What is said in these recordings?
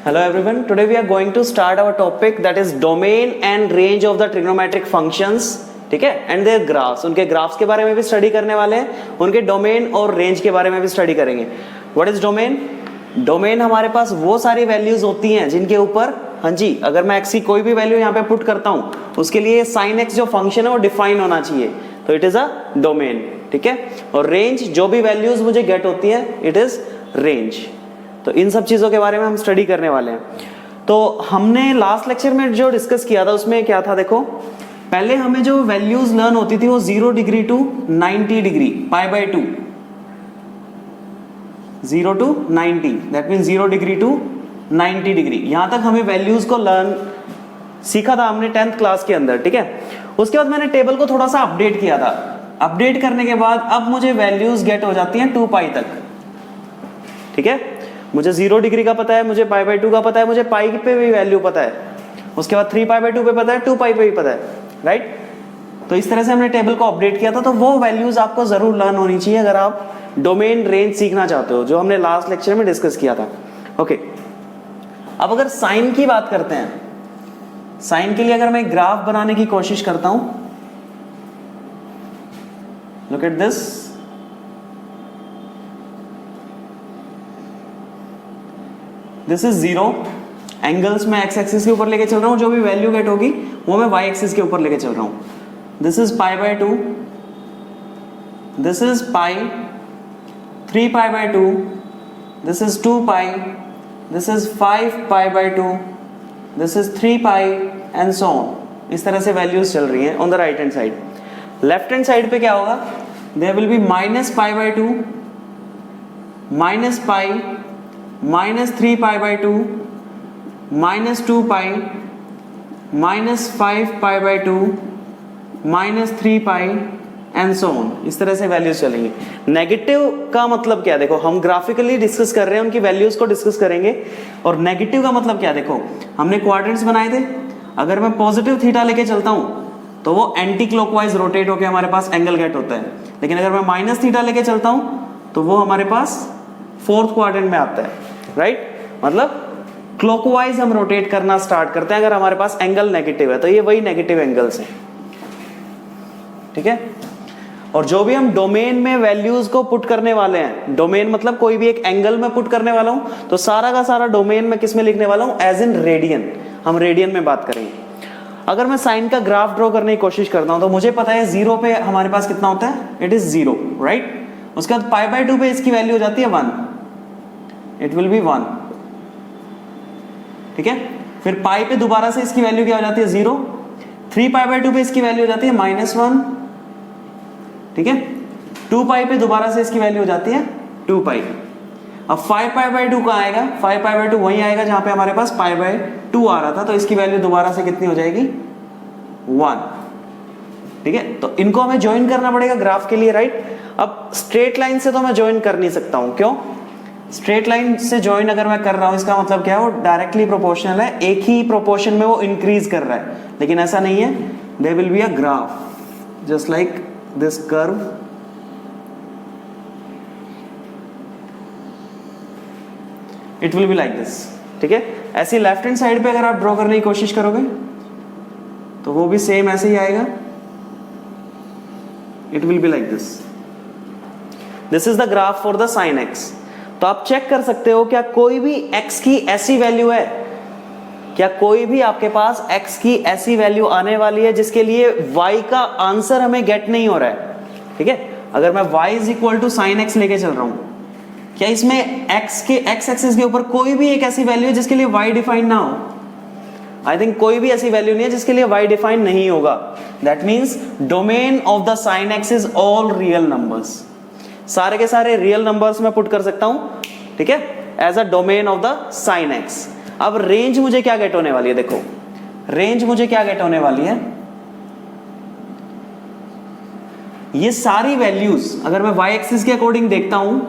Hello everyone, today we are going to start our topic that is domain and range of the trigonometric functions, ठीक है, and their graphs. उनके graphs के बारे में भी study करने वाले हैं, उनके डोमेन और रेंज के बारे में भी स्टडी करेंगे. What is domain? डोमेन हमारे पास वो सारी वैल्यूज होती हैं जिनके ऊपर, हाँ जी, अगर मैं x की कोई भी वैल्यू यहाँ पे पुट करता हूँ उसके लिए sin x जो फंक्शन है वो डिफाइन होना चाहिए, तो इट इज अ डोमेन, ठीक है. और रेंज जो भी वैल्यूज मुझे गेट होती है इट इज रेंज. तो इन सब चीजों के बारे में हम स्टडी करने वाले हैं. तो हमने लास्ट लेक्चर में जो डिस्कस किया था उसमें क्या था, देखो पहले हमें जो वैल्यूज लर्न होती थी वो 0 degree to 90 degree, pi by 2, 0 to 90, that mean 0 degree to 90 degree. यहां तक हमें वैल्यूज को लर्न सीखा था हमने 10th क्लास के अंदर, ठीक है. उसके बाद मैंने टेबल को थोड़ा सा अपडेट किया था. अपडेट करने के बाद अब मुझे वैल्यूज गेट हो जाती हैं 2 पाई तक, ठीक है. मुझे 0 डिग्री का पता है, मुझे पाई बाय 2 का पता है, मुझे पाई पे भी वैल्यू पता है, उसके बाद 3 पाई बाय 2 पे पता है, 2 पाई पे भी पता है, राइट. तो इस तरह से हमने टेबल को अपडेट किया था. तो वो वैल्यूज आपको जरूर लर्न होनी चाहिए अगर आप डोमेन रेंज सीखना चाहते हो, जो हमने लास्ट लेक्चर में डिस्कस किया था. ओके, अब अगर साइन की बात करते हैं, साइन के लिए अगर मैं ग्राफ बनाने की कोशिश करता हूं, look at this. This is 0. Angles में एक्स एक्सिस के ऊपर लेके चल रहा हूं, जो भी वैल्यू गेट होगी वो मैं वाई एक्सिस के ऊपर लेके चल रहा हूं. This is pi by 2, this is pi, 3 pi by 2, this is 2 pi, this is 5 pi by 2, this is 3 pi and so on. इस तरह से वैल्यूज चल रही हैं on the right hand side. Left hand side पे क्या होगा, there will be minus pi by 2, minus pi, minus 3 pi by 2, minus 2 pi, minus 5 pi by 2, minus 3 pi and so on. इस तरह से वैल्यूज चलेंगी. नेगेटिव का मतलब क्या, देखो हम ग्राफिकली डिस्कस कर रहे हैं, उनकी वैल्यूज को डिस्कस करेंगे. और नेगेटिव का मतलब क्या, देखो हमने क्वाड्रेंट्स बनाए थे, अगर मैं पॉजिटिव थीटा लेके चलता हूं तो वो एंटी क्लॉकवाइज रोटेट होकर हमारे पास एंगल गेट होता है. लेकिन अगर मैं माइनस थीटा लेके चलता हूं तो वो हमारे पास 4th क्वाड्रेंट में आता है, राइट. मतलब क्लॉकवाइज हम रोटेट करना स्टार्ट करते हैं अगर हमारे पास एंगल नेगेटिव है. तो ये वही नेगेटिव एंगल्स हैं, ठीक है. और जो भी हम डोमेन में वैल्यूज को पुट करने वाले हैं, डोमेन मतलब कोई भी एक एंगल में पुट करने वाला हूं, तो सारा का सारा डोमेन में किस में लिखने वाला हूं, एज इन रेडियन. हम रेडियन में बात करेंगे. अगर मैं साइन का ग्राफ ड्रॉ करने की कोशिश करता हूं तो मुझे पता है 0 पे हमारे पास कितना होता है, इट इज 0, राइट. उसके बाद पाई बाय 2 पे इसकी वैल्यू हो जाती है 1, इट विल बी 1, ठीक है. फिर पाई पे दोबारा से इसकी वैल्यू क्या हो जाती है, 0. 3 पाई बाय 2 पे इसकी वैल्यू हो जाती है -1, ठीक है. 2 पाई पे दोबारा से इसकी वैल्यू हो जाती है 2 पाई. अब 5 पाई बाय 2 कहाँ आएगा, 5 पाई बाय 2 वहीं आएगा जहां पे हमारे पास पाई बाय 2 आ रहा था. तो इसकी वैल्यू दोबारा से कितनी हो जाएगी, 1, ठीक है. तो इनको हमें ज्वाइन करना पड़ेगा ग्राफ के लिए, राइट. अब स्ट्रेट लाइन से तो मैं ज्वाइन कर नहीं सकता हूं, क्यों. स्ट्रेट लाइन से ज्वाइन अगर मैं कर रहा हूं इसका मतलब क्या है, वो डायरेक्टली प्रोपोर्शनल है, एक ही प्रोपोर्शन में वो इंक्रीज कर रहा है. लेकिन ऐसा नहीं है. There will be a graph just like this curve, it will be like this, ठीक है. ऐसी लेफ्ट हैंड साइड पे अगर आप ड्रॉ करने की कोशिश करोगे तो वो भी सेम ऐसे ही आएगा, it will be like this. This is the graph for the sine x. तो आप चेक कर सकते हो क्या कोई भी x की ऐसी वैल्यू है, क्या कोई भी आपके पास x की ऐसी वैल्यू आने वाली है जिसके लिए y का आंसर हमें गेट नहीं हो रहा है, ठीक है. अगर मैं y is equal to sine x लेके चल रहा हूं, क्या इसमें x के x एक्सिस के ऊपर कोई भी एक ऐसी वैल्यू है जिसके लिए y डिफाइन ना हो. आई थिंक कोई भी ऐसी वैल्यू नहीं है जिसके लिए y डिफाइन नहीं होगा. That means domain of the sine x is all real numbers. सारे के सारे रियल नंबर्स में पुट कर सकता हूं, ठीक है, as a domain of the sine x. अब रेंज मुझे क्या गेट होने वाली है, देखो रेंज मुझे क्या गेट होने वाली है, ये सारी वैल्यूज अगर मैं वाई एक्सिस के अकॉर्डिंग देखता हूं,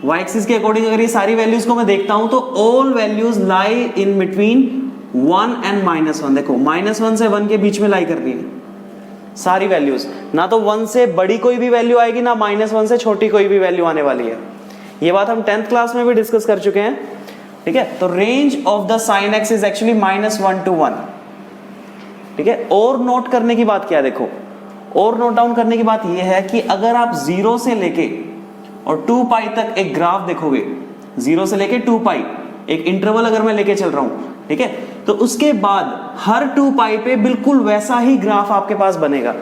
वाई एक्सिस के अकॉर्डिंग अगर ये सारी वैल्यूज को मैं देखता हूं तो all values lie in between 1 and -1. देखो -1 से 1 के बीच में लाई कर रही है सारी वैल्यूज. ना तो 1 से बड़ी कोई भी वैल्यू आएगी, ना -1 से छोटी कोई भी वैल्यू आने वाली है. ये बात हम 10th क्लास में भी डिस्कस कर चुके हैं. ठीक है, तो range of the sine x is actually -1 to 1, ठीक है। और नोट करने की बात क्या है, देखो और नोट डाउन करने की बात यह है कि अगर आप 0 से लेके और 2 पाई तक एक ग्राफ देखोगे, 0 से लेके 2 पाई एक इंटरवल अगर मैं लेके चल रहा हूं, ठीक है, तो उसके बाद हर 2 पाई पे बिल्कुल वैसा ही ग्राफ आपके पास बनेगा।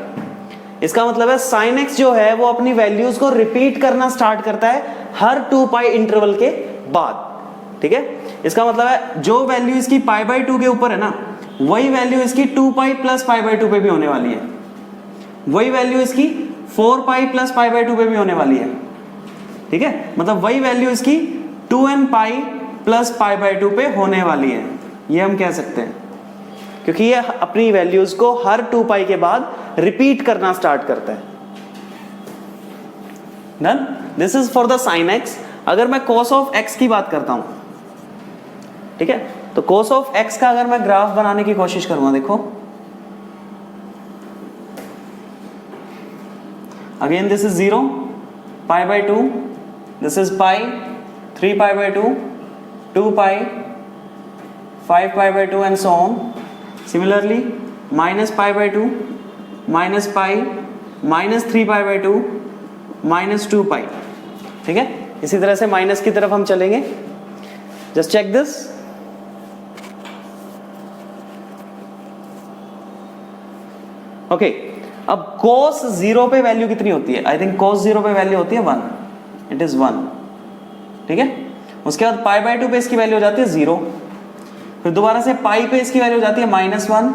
इसका मतलब है साइन एक्स जो है वो अपनी वैल्यूज को रिपीट करना स्टार्ट करता है हर 2 पाई इंटरवल के बाद, ठीक है। इसका मतलब है जो वैल्यू इसकी π/2 के ऊपर है ना, वही वैल्यू इसकी 2 पाई प्लस π/2 पे भी होने वाली है, वही वैल्यू इसकी 4 पाई प्लस π/2 पे भी होने वाली है, ठीक है। मतलब वही वैल्यू इसकी 2n पाई प्लस π/2 पे होने वाली है, ये हम कह सकते हैं, क्योंकि ये अपनी वैल्यूज को हर 2 पाई के बाद रिपीट करना स्टार्ट करता है। Done, this is for the sine x. अगर मैं cos ऑफ x की बात करता हूं, ठीक है, तो cos ऑफ x का अगर मैं ग्राफ बनाने की कोशिश करूंगा, देखो again this is 0, π/2, this is pi, 3 π/2, 2 pi, 5 π/2 and so on. Similarly, -π/2, -π, -3 π/2, -2 पाई, ठीक है। इसी तरह से माइनस की तरफ हम चलेंगे। Just check this, okay. अब cos 0 पे वैल्यू कितनी होती है? आई थिंक cos 0 पे वैल्यू होती है 1, इट इज 1, ठीक है। उसके बाद π/2 पे इसकी वैल्यू हो जाती है 0, फिर दोबारा से पाई पे इसकी वैल्यू हो जाती है -1,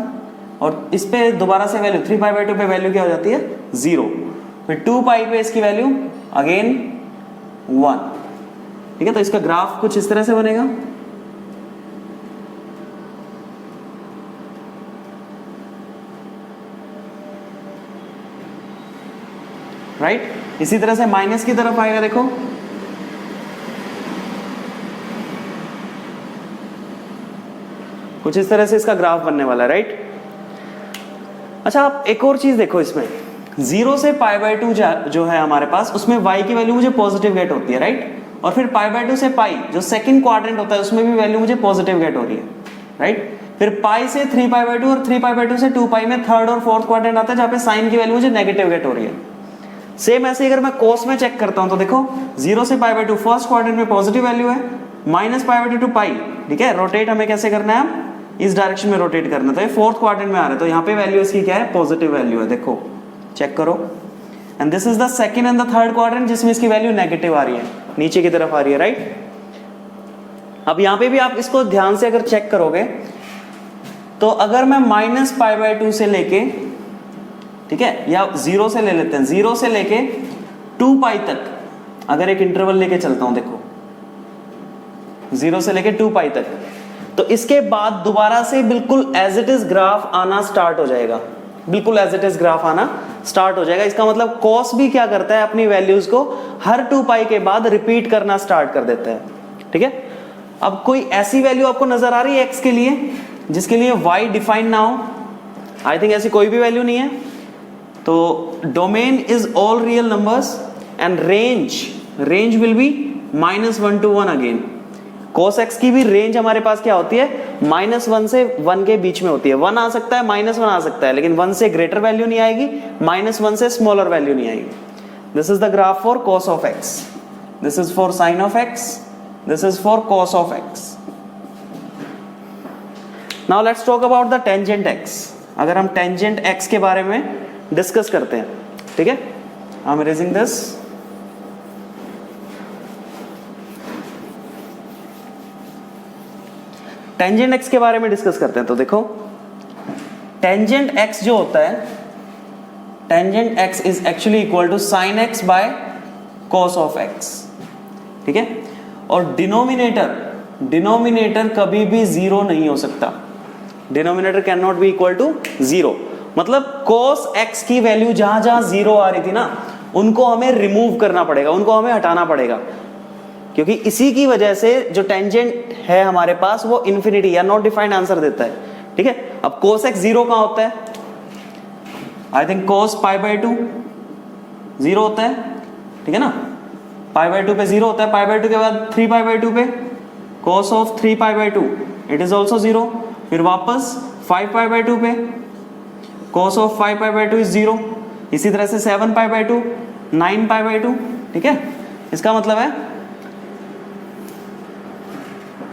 और इस पे दोबारा से वैल्यू 3 π/2 पे वैल्यू क्या हो जाती है 0, फिर 2 पाई पे इसकी वैल्यू अगेन 1, ठीक है। तो इसका ग्राफ कुछ इस तरह से बनेगा, राइट। इसी तरह से माइनस की तरफ आएगा, देखो कुछ इस तरह से इसका ग्राफ बनने वाला है, राइट। अच्छा, आप एक और चीज देखो, इसमें 0 से π/2 जो है हमारे पास, उसमें y की वैल्यू मुझे पॉजिटिव गेट होती है, राइट। और फिर π/2 से पाई जो सेकंड क्वाड्रेंट होता है, उसमें भी वैल्यू मुझे पॉजिटिव गेट हो रही है, राइट। फिर पाई से 3 π/2 और 3 π/2 से 2 पाई में थर्ड और फोर्थ क्वाड्रेंट आता है, जहां पे साइन की वैल्यू मुझे नेगेटिव गेट हो रही है। सेम ऐसे अगर मैं cos में चेक करता हूं, तो देखो 0 से π/2 फर्स्ट क्वाड्रेंट में पॉजिटिव वैल्यू है, -π/2 टू पाई, ठीक है। रोटेट हमें कैसे करना है, इस डायरेक्शन में रोटेट करना, तो ये फोर्थ क्वाड्रेंट में आ रहा है, तो यहाँ पे वैल्यू इसकी क्या है, पॉजिटिव वैल्यू है, देखो चेक करो। And this is the second and the third quadrant जिसमें इसकी वैल्यू नेगेटिव आ रही है, नीचे की तरफ आ रही है, राइट। अब यहाँ पे भी आप इसको ध्यान से अगर चेक करोगे, तो अगर मैं -π/2 से लेके, ठीक है, या 0 से ले लेते हैं, 0 से लेके 2 पाई तक अगर एक इंटरवल लेके चलता हूं, देखो 0 से लेके 2 पाई तक, तो इसके बाद दोबारा से बिल्कुल एज इट इज ग्राफ आना स्टार्ट हो जाएगा, बिल्कुल एज इट इज ग्राफ आना स्टार्ट हो जाएगा। इसका मतलब cos भी क्या करता है, अपनी वैल्यूज को हर 2 पाई के बाद रिपीट करना स्टार्ट कर देता है, ठीक है। अब कोई ऐसी वैल्यू आपको नजर आ रही है x के लिए जिसके लिए y डिफाइन ना हो? आई थिंक ऐसी कोई भी वैल्यू नहीं है। तो domain is all real numbers and range will be -1 to 1 again. cos x की भी रेंज हमारे पास क्या होती है, -1 से 1 के बीच में होती है। 1 आ सकता है, -1 आ सकता है, लेकिन 1 से ग्रेटर वैल्यू नहीं आएगी, -1 से स्मॉलर वैल्यू नहीं आएगी। This is the graph for cos of x, this is for sin of x, this is for cos of x। Now let's talk about the tangent x। अगर हम tangent x के बारे में discuss करते हैं, ठीक है, I am erasing this. Tangent x के बारे में डिस्कस करते हैं। तो देखो टेंजेंट x जो होता है, tangent x is actually equal to sin x by cos of x, ठीक है। और डिनोमिनेटर कभी भी 0 नहीं हो सकता, denominator can not be equal to 0। मतलब cos x की वैल्यू जहां जहां 0 आ रही थी ना, उनको हमें रिमूव करना पड़ेगा, उनको हमें हटाना पड़ेगा, क्योंकि इसी की वजह से जो टेंजेंट है हमारे पास वो इन्फिनिटी या नॉट डिफाइंड आंसर देता है, ठीक है। अब cos x 0 कहां होता है, आई थिंक cos π/2 0 होता है, ठीक है ना। π/2 पे 0 होता है, π/2 के बाद 3 π/2 पे cos of 3 pi by 2 it is also 0। फिर वापस 5 पाई बाई 2 पे cos of 5 pi by 2 is 0। इसी तरह से 7 पाई बाई 2, 9 पाई बाई 2, ठीक है। इसका मतलब है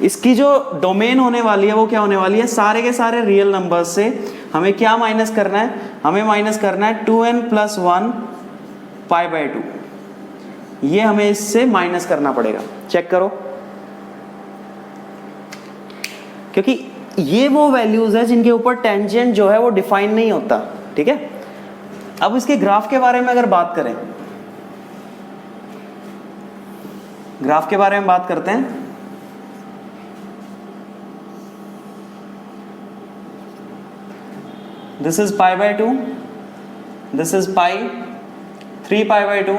इसकी जो डोमेन होने वाली है वो क्या होने वाली है, सारे के सारे रियल नंबर्स से हमें क्या माइनस करना है, हमें माइनस करना है 2n + 1 पाई बाई 2। ये हमें इससे माइनस करना पड़ेगा। चेक करो, क्योंकि ये वो वैल्यूज है जिनके ऊपर टेंजेंट जो है वो डिफाइन नहीं होता, ठीक है। अब इसके ग्राफ के बारे में अगर बात करें, ग्राफ के बारे में बात करते हैं। This is pi by 2, this is pi, 3 pi by 2,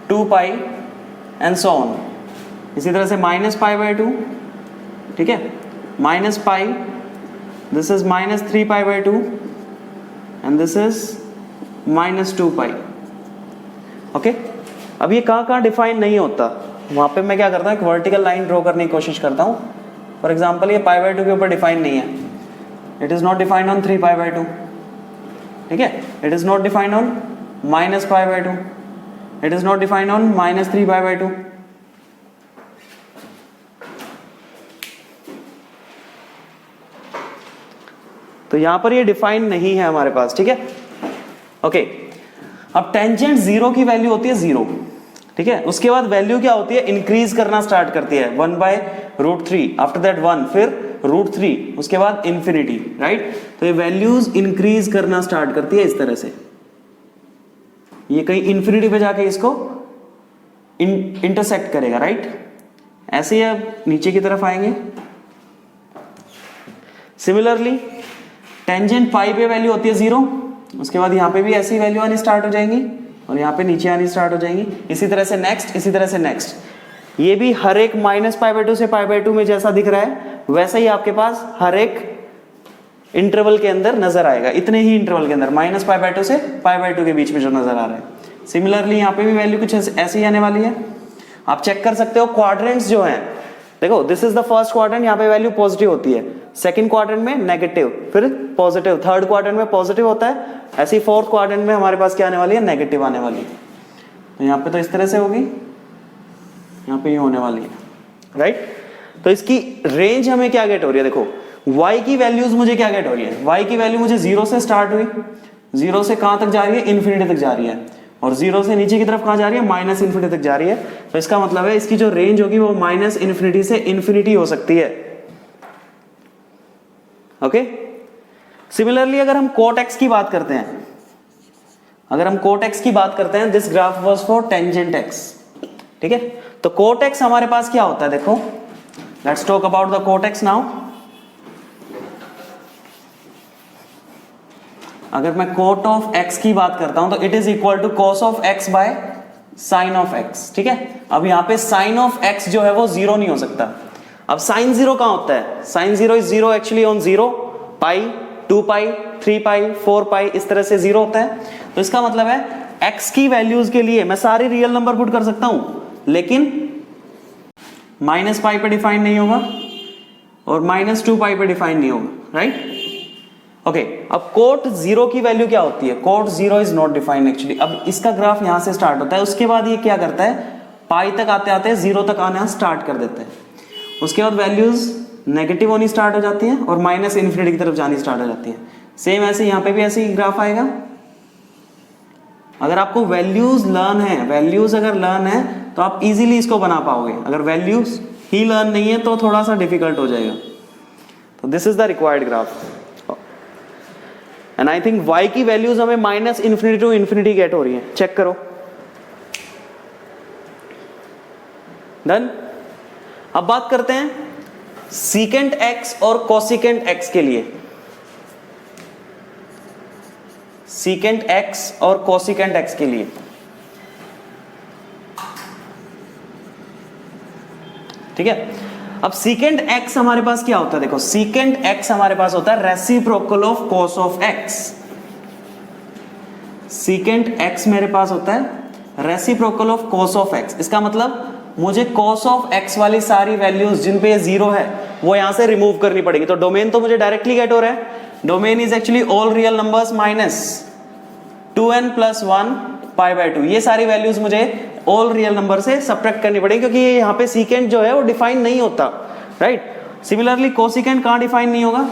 2 pi and so on. इसी तरह से माइनस पाई बाई 2, ठीक है, minus pi, this is -3 pi by 2 and this is -2 pi. Okay, अब ये कहाँ डिफाइन नहीं होता, वहां पे मैं क्या करता हूँ, एक वर्टिकल लाइन ड्रॉ करने की कोशिश करता हूँ। फॉर एग्जाम्पल ये पाई बाई 2 के ऊपर डिफाइन नहीं है, it is not defined on 3 pi by 2, ठीक है। It is not defined on -pi by 2, it is not defined on -3 pi by 2। तो यहां पर ये डिफाइन नहीं है हमारे पास, ठीक है। ओके, अब टेंजेंट 0 की वैल्यू होती है 0, ठीक है। उसके बाद वैल्यू क्या होती है, इंक्रीज करना स्टार्ट करती है 1/√3, आफ्टर दैट 1, फिर √3, उसके बाद इंफिनिटी, राइट। तो ये वैल्यूज इंक्रीज करना स्टार्ट करती है इस तरह से, ये कहीं इंफिनिटी पे जाके इसको इंटरसेक्ट करेगा, राइट। ऐसे ही अब नीचे की तरफ आएंगे। सिमिलरली टेंजेंट पाई पे वैल्यू होती है 0, उसके बाद यहाँ पे भी ऐसी वैल्यू आनी स्टार्ट हो जाएंगी और यहाँ पे नीचे आनी स्टार्ट हो जाएंगी। इसी तरह से नेक्स्ट, इसी तरह से नेक्स्ट। ये भी हर एक -π/2 से π/2 में जैसा दिख रहा है वैसा ही आपके पास हर एक इंटरवल के अंदर नजर आएगा, इतने ही इंटरवल के अंदर -π/2 से π/2 के बीच में जो नजर आ रहा है। सिमिलरली यहाँ पे भी वैल्यू कुछ ऐसी आने वाली है। आप चेक कर सकते हो क्वाड्रेंट्स जो हैं, देखो this is the first quadrant, यहाँ पे वैल्यू पॉजिटिव होती है, सेकंड क्वाड्रेंट में नेगेटिव, फिर पॉजिटिव, थर्ड क्वाड्रेंट में पॉजिटिव होता है, ऐसे ही फोर्थ क्वाड्रेंट में हमारे पास क्या आने वाली है, नेगेटिव आने वाली है। तो यहाँ पे तो इस तरह से होगी, यहाँ पे ये होने वाली है, राइट। तो इसकी रेंज हमें क्या गेट हो रही है, देखो y की वैल्यूज मुझे क्या गेट हो रही है, y की वैल्यू मुझे 0 से स्टार्ट हुई, 0 से कहां तक जा रही है, इन्फिनिटी तक जा रही है, और 0 से नीचे की तरफ कहां जा रही है, -∞ तक जा रही है। तो इसका मतलब है इसकी जो रेंज होगी वो -∞ से इन्फिनिटी हो सकती है। ओके, सिमिलरली अगर हम cot x की बात करते हैं, अगर हम cot x की बात करते हैं, this graph was for tangent x, ठीक है। तो cot x हमारे पास क्या होता है, देखो let's talk about the cot x now. अगर मैं cot ऑफ x की बात करता हूं तो it is equal to cos of x by sin of x, ठीक है। अब यहां पे sin ऑफ x जो है वो 0 नहीं हो सकता। अब sin 0 कहां होता है, sin 0 इज 0 एक्चुअली ऑन 0, पाई, 2 पाई, 3 पाई, 4 पाई, इस तरह से 0 होता है। तो इसका मतलब है x की वैल्यूज के लिए मैं सारे रियल नंबर पुट कर सकता हूं, लेकिन -π पे डिफाइन नहीं होगा और -2π पे डिफाइन नहीं होगा, राइट। ओके, अब cot 0 की वैल्यू क्या होती है, cot 0 is not defined actually. अब इसका ग्राफ यहां से स्टार्ट होता है, उसके बाद ये क्या करता है, पाई तक आते आते 0 तक आना स्टार्ट कर देता है, उसके बाद वैल्यूज नेगेटिव होनी स्टार्ट हो जाती है और -∞ की तरफ जानी स्टार्ट हो जाती है। सेम ऐसे यहाँ पे भी ऐसे ही ग्राफ आएगा। अगर आपको वैल्यूज लर्न है, वैल्यूज अगर लर्न है तो आप इजीली इसको बना पाओगे, अगर वैल्यूज ही लर्न नहीं है तो थोड़ा सा डिफिकल्ट हो जाएगा। तो this is the required graph and I think y की वैल्यूज हमें -∞ टू इन्फिनिटी गेट हो रही है, चेक करो। डन। अब बात करते हैं सीकेंट x और कोसिकेंट x के लिए। सीकेंट x और कोसिकेंट x के लिए, ठीक है। अब सीकेंट x हमारे पास क्या होता है, देखो सीकेंट x हमारे पास होता है reciprocal of cos of x। Secant x मेरे पास होता है reciprocal of cos of x। इसका मतलब मुझे cos ऑफ x वाली सारी वैल्यूज जिन पे जीरो है वो यहां से रिमूव करनी पड़ेगी। तो डोमेन तो मुझे डायरेक्टली गेट हो रहा है, domain is actually all real numbers minus 2n + 1 π/2। ये सारी वैल्यूज मुझे ऑल रियल नंबर से सब्ट्रैक्ट करनी पड़ेगी क्योंकि यहाँ पे सीकेंट जो है वो डिफाइन नहीं होता, राइट। सिमिलरली कोसिकेंट कहाँ डिफाइन नहीं होगा,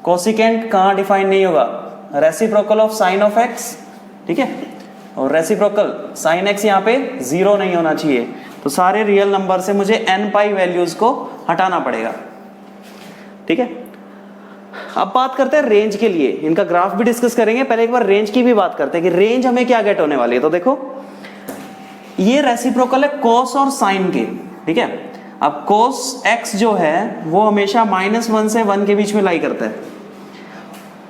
कोसिकेंट कहाँ डिफाइन नहीं होगा, reciprocal of sine of x, ठीक है, और रेसिप्रोकल साइन x यहाँ पे जीरो नहीं होना चाहिए। तो सारे रियल नंबर से मुझे n π वैल्यूज को हटाना पड़ेगा, ठीक है। अब बात करते हैं रेंज के लिए, इनका ग्राफ भी डिस्कस करेंगे, पहले एक बार रेंज की भी बात करते हैं कि रेंज हमें क्या गेट होने वाली है। तो देखो ये रेसिप्रोकल है cos और sin के, ठीक है। अब cos x जो है वो हमेशा -1 से 1 के बीच में लाई करता है।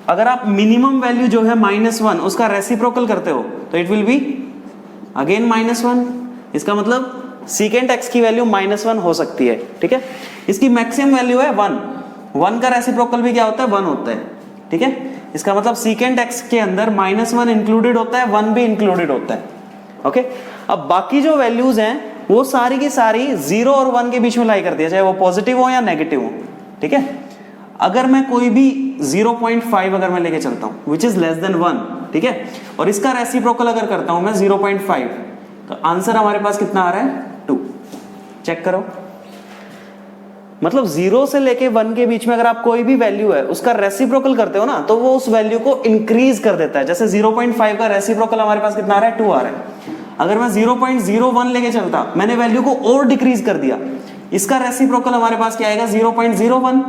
अगर आप मिनिमम वैल्यू जो है -1 उसका रेसिप्रोकल करते हो तो इट विल बी अगेन -1। इसका मतलब सीकेंट x की वैल्यू -1 हो सकती है, ठीक है। इसकी मैक्सिमम वैल्यू है 1 का रेसिप्रोकल भी क्या होता है 1 होता है, ठीक है। इसका मतलब सीकेंट x के अंदर -1 इंक्लूडेड होता है, 1 भी इंक्लूडेड होता है, ओके। अब बाकी जो वैल्यूज हैं वो सारी की सारी 0 और 1 के बीच में लाई करती है, चाहे वो पॉजिटिव हो या नेगेटिव हो, ठीक है। अगर मैं कोई भी 0.5 अगर मैं लेके चलता हूं विच इज लेस देन 1, ठीक है, और इसका रेसिप्रोकल अगर करता हूं मैं 0.5 तो आंसर हमारे पास कितना आ रहा है 2। चेक करो, मतलब 0 से लेके 1 के बीच में अगर आप कोई भी वैल्यू है उसका रेसिप्रोकल करते हो ना तो वो उस वैल्यू को इंक्रीज कर देता है। जैसे 0.5 का रेसिप्रोकल हमारे पास कितना आ रहा है 2 आ रहा है। अगर मैं 0.01 लेके चलता, मैंने वैल्यू को और डिक्रीज कर दिया, इसका रेसिप्रोकल हमारे पास क्या आएगा 0.01,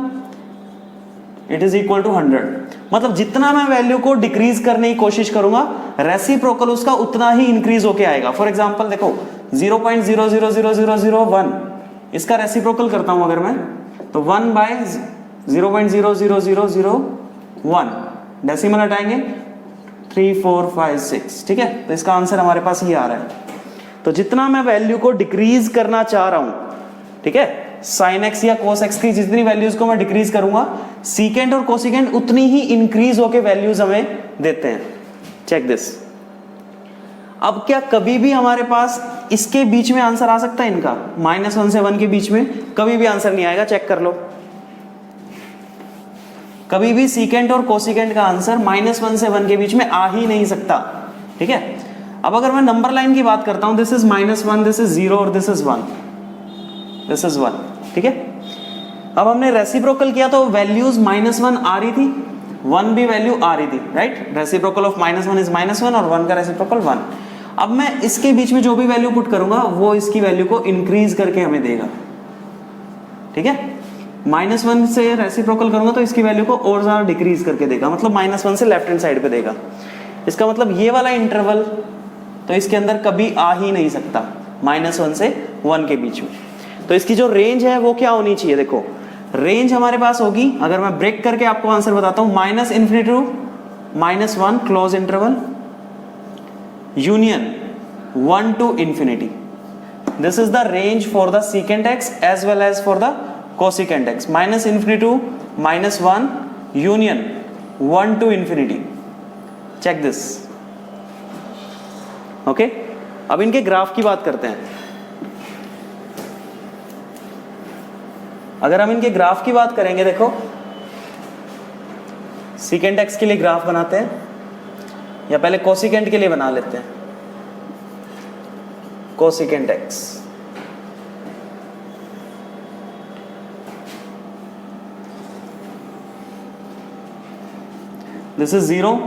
इट इज इक्वल टू 100। मतलब जितना मैं वैल्यू को डिक्रीज करने की कोशिश करूंगा रेसिप्रोकल उसका उतना ही इंक्रीज होके आएगा। फॉर एग्जांपल देखो 0.000001 इसका रेसिप्रोकल करता हूं अगर मैं तो 1/0.00001 डेसिमल हटाएंगे 3 4 5 6, ठीक है। तो इसका आंसर हमारे पास ये आ रहा है। तो जितना मैं वैल्यू को डिक्रीज करना चाह रहा हूं, ठीक है, साइन एक्स या कोस एक्स की जितनी वैल्यूज को मैं डिक्रीज करूंगा सीकेंट और कोसिकेंट उतनी ही इंक्रीज होके वैल्यूज हमें देते हैं। Check this. अब क्या कभी भी हमारे पास इसके बीच में आंसर आ सकता है इनका -1 से 1 के बीच में? कभी भी आंसर नहीं आएगा, चेक कर लो। कभी भी सीकेंट और कोसिकेंट का आंसर -1 से 1 के बीच में आ ही नहीं सकता, ठीक है। अब अगर मैं नंबर लाइन की बात करता हूं, दिस इज -1, दिस इज 0 और दिस इज 1, दिस इज 1, ठीक है। अब हमने रेसिप्रोकल किया तो वैल्यूज -1 आ रही थी, 1 भी वैल्यू आ रही थी, राइट। रेसिप्रोकल ऑफ -1 इज -1 और 1 का रेसिप्रोकल 1। अब मैं इसके बीच में जो भी वैल्यू पुट करूंगा वो इसकी वैल्यू को इंक्रीज करके हमें देगा, ठीक है। -1 से रेसिप्रोकल करूंगा तो इसकी वैल्यू को और ज्यादा डिक्रीज करके देगा, मतलब -1 से लेफ्ट हैंड साइड पे देगा। इसका मतलब ये वाला इंटरवल तो इसके अंदर कभी आ ही नहीं सकता -1 से 1 के बीच में। तो इसकी जो रेंज है वो क्या होनी चाहिए? देखो रेंज हमारे पास होगी, अगर मैं ब्रेक करके आपको आंसर बताता हूं, -∞ to -1 close interval union 1 to infinity. This is the range for the secant x as well as for the cosecant x. -∞ to -1 union 1 to infinity. Check this. Okay? अब इनके ग्राफ की बात करते हैं। अगर हम इनके ग्राफ की बात करेंगे, देखो secant x के लिए ग्राफ बनाते हैं या पहले कोसिकेंट के लिए बना लेते हैं। Cosecant x, this is 0,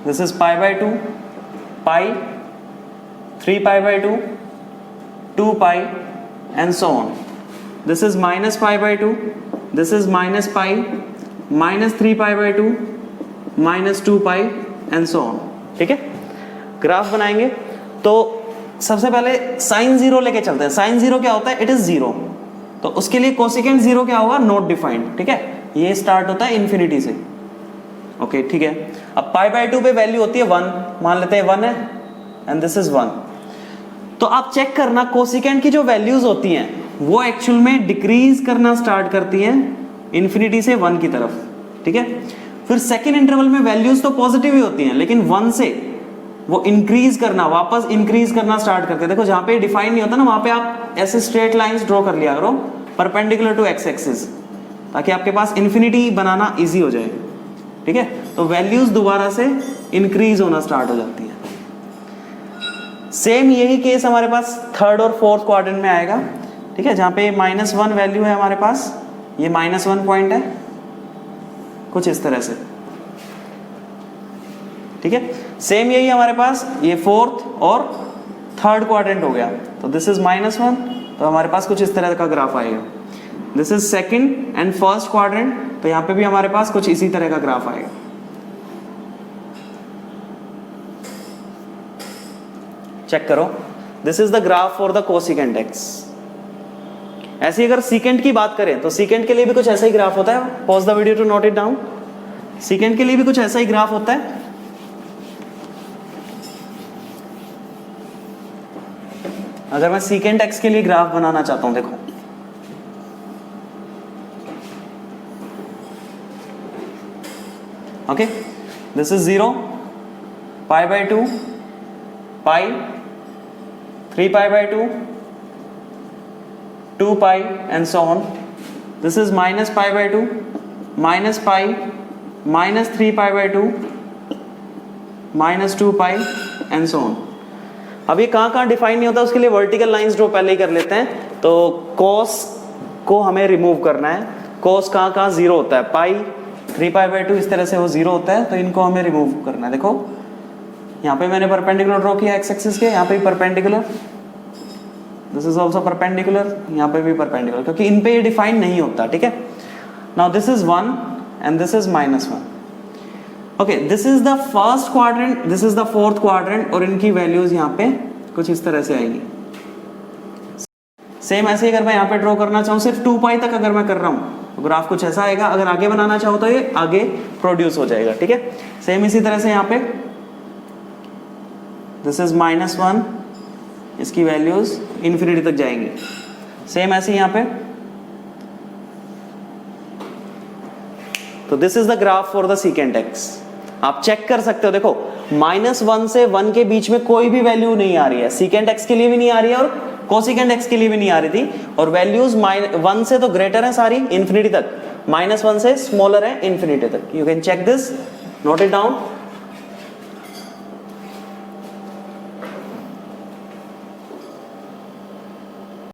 this is π/2, pi, 3π/2, 2π and so on. This is -π/2, this is -π, -3π/2, -2π and so on, ठीक है। ग्राफ बनाएंगे तो सबसे पहले साइन 0 लेके चलते हैं। साइन 0 क्या होता है? इट इज 0, तो उसके लिए कोसिकेंट 0 क्या होगा? नॉट डिफाइंड, ठीक है। ये स्टार्ट होता है इन्फिनिटी से, ओके, ठीक है। अब π/2 पे वैल्यू होती है 1, मान लेते हैं 1 है एंड दिस इज 1। तो आप चेक करना कोसिकेंट की जो वैल्यूज होती हैं वो एक्चुअल में डिक्रीज करना स्टार्ट करती हैं इन्फिनिटी से 1 की तरफ, ठीक है। फिर सेकेंड इंटरवल में वैल्यूज तो पॉजिटिव ही होती हैं, लेकिन 1 से वो इंक्रीज करना, वापस इंक्रीज करना स्टार्ट करते हैं। देखो जहां पे डिफाइन नहीं होता ना, वहां पे आप ऐसे स्ट्रेट लाइंस ड्रॉ कर लिया करो परपेंडिकुलर टू एक्स एक्सिस, ताकि आपके पास इन्फिनिटी बनाना इजी हो जाए। ठीक है, तो वैल्यूज दोबारा से इंक्रीज होना स्टार्ट हो जाती है। सेम यही केस हमारे पास थर्ड और फोर्थ क्वाड्रेंट में आएगा। ठीक है, जहां पे -1 वैल्यू है हमारे पास, ये -1 पॉइंट है, कुछ इस तरह से। ठीक है, सेम यही हमारे पास ये फोर्थ और थर्ड क्वाड्रेंट हो गया, तो दिस इज -1, तो हमारे पास कुछ इस तरह का ग्राफ आएगा। This is second and first quadrant, तो यहां पे भी हमारे पास कुछ इसी तरह का ग्राफ आएगा। चेक करो, this is the graph for the cosecant x. ऐसे अगर सीकेंट की बात करें तो सीकेंट के लिए भी कुछ ऐसा ही ग्राफ होता है। Pause the video to note it down. Secant के लिए भी कुछ ऐसा ही ग्राफ होता है। अगर मैं सीकेंट एक्स के लिए ग्राफ बनाना चाहता हूं, देखो okay, this is 0, π/2, π, 3π/2, 2π and so on. This is -π/2, -π, -3π/2, -2π and so on. अब ये कहाँ डिफाइन नहीं होता, उसके लिए वर्टिकल लाइंस ड्रॉ पहले ही कर लेते हैं। तो cos को हमें रिमूव करना है। cos कहाँ 0 होता है, पाई 3π/2 इस तरह से वो 0 होता है, तो इनको हमें रिमूव करना है। देखो यहाँ पे मैंने परपेंडिकुलर ड्रॉ किया एक्स एक्सिस के, यहाँ पे perpendicular, this is also perpendicular, यहाँ पे भी परपेंडिकुलर, क्योंकि इन पे ये डिफाइन नहीं होता। ठीक है, now this is 1 and this is -1। Okay, this is the first quadrant, this is the fourth quadrant, और इनकी वैल्यूज यहाँ पे कुछ इस तरह से आएगी। सेम ऐसे ही अगर मैं यहाँ पे ड्रॉ करना चाहूँ, सिर्फ 2π तक अगर मैं कर रहा हूँ तो ग्राफ कुछ ऐसा आएगा। अगर आगे बनाना चाहो तो ये आगे प्रोड्यूस हो जाएगा। ठीक है, सेम इसी तरह से यहाँ पे दिस इज -1, इसकी वैल्यूज इन्फिनिटी तक जाएंगी। सेम ऐसे यहाँ पे, तो this is the graph for the secant x. आप चेक कर सकते हो, देखो -1 से 1 के बीच में कोई भी वैल्यू नहीं आ रही है, सीकेंट एक्स के लिए भी नहीं आ रही है और कोसिकेंट एक्स के लिए भी नहीं आ रही थी, और वैल्यूज 1 से तो ग्रेटर है सारी इन्फिनिटी तक, -1 से स्मॉलर है इन्फिनिटी तक। You can check this, note it down.